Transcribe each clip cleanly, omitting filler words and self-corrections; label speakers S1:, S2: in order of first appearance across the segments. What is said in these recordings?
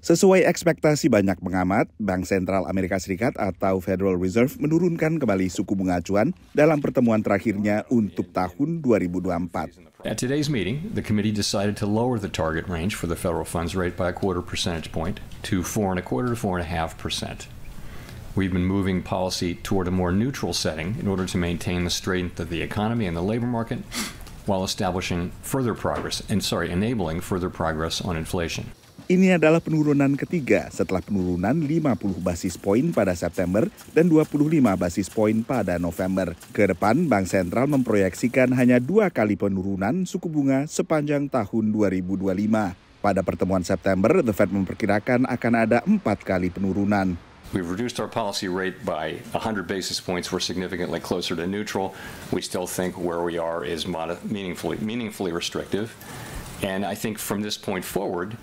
S1: Sesuai ekspektasi banyak pengamat, Bank Sentral Amerika Serikat atau Federal Reserve menurunkan kembali suku bunga acuan dalam pertemuan terakhirnya untuk tahun 2024.
S2: At today's meeting, the committee decided to lower the target range for the federal funds rate by a quarter percentage point to 4.25% to 4.5%. We've been moving policy toward a more neutral setting in order to maintain the strength of the economy and the labor market while enabling further progress on inflation.
S1: Ini adalah penurunan ketiga setelah penurunan 50 basis poin pada September dan 25 basis poin pada November. Ke depan, Bank Sentral memproyeksikan hanya 2 kali penurunan suku bunga sepanjang tahun 2025. Pada pertemuan September, The Fed memperkirakan akan ada 4 kali penurunan.
S2: We've reduced our policy rate by 100 basis points. We're significantly closer to neutral. We still think where we are is meaningfully restrictive. And I think from this point forward,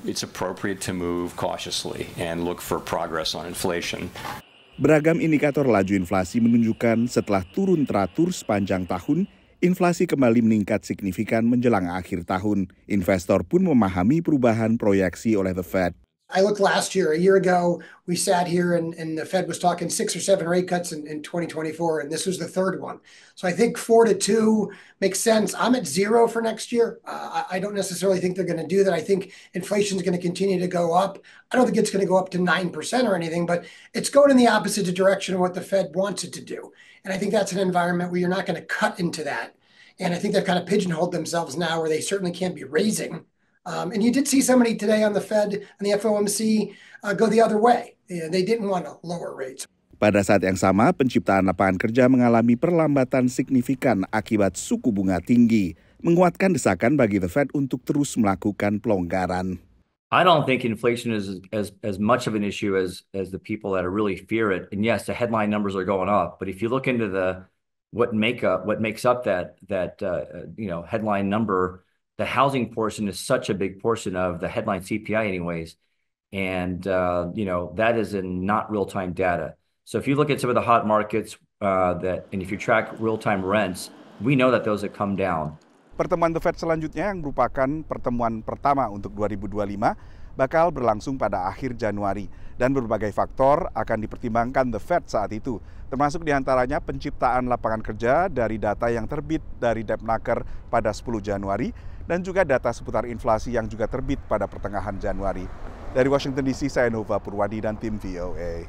S2: it's appropriate to move cautiously and look for progress on inflation.
S1: Beragam indikator laju inflasi menunjukkan setelah turun teratur sepanjang tahun, inflasi kembali meningkat signifikan menjelang akhir tahun. Investor pun memahami perubahan proyeksi oleh The Fed.
S3: I looked last year, a year ago, we sat here and the Fed was talking 6 or 7 rate cuts in 2024, and this was the third one. So I think 4 to 2 makes sense. I'm at 0 for next year. I don't necessarily think they're going to do that. I think inflation is going to continue to go up. I don't think it's going to go up to 9% or anything, but it's going in the opposite direction of what the Fed wants it to do. And I think that's an environment where you're not going to cut into that. And I think they've kind of pigeonholed themselves now where they certainly can't be raising. And you did see somebody today on the Fed and the FOMC go the other way. They didn't want to lower rates.
S1: Pada saat yang sama, penciptaan lapangan kerja mengalami perlambatan signifikan akibat suku bunga tinggi, menguatkan desakan bagi The Fed untuk terus melakukan pelonggaran.
S4: I don't think inflation is as much of an issue as the people that really fear it. And yes, the headline numbers are going up, but if you look into what makes up that headline number, the housing portion is such a big portion of the headline CPI anyways. And, that is in not real-time data. So if you look at some of the hot markets and if you track real-time rents, we know that those have come down.
S1: Pertemuan The Fed selanjutnya yang merupakan pertemuan pertama untuk 2025 bakal berlangsung pada akhir Januari. Dan berbagai faktor akan dipertimbangkan The Fed saat itu, termasuk diantaranya penciptaan lapangan kerja dari data yang terbit dari Debtnaker pada 10 Januari, dan juga data seputar inflasi yang juga terbit pada pertengahan Januari. Dari Washington DC, saya Nova Purwadi dan tim VOA.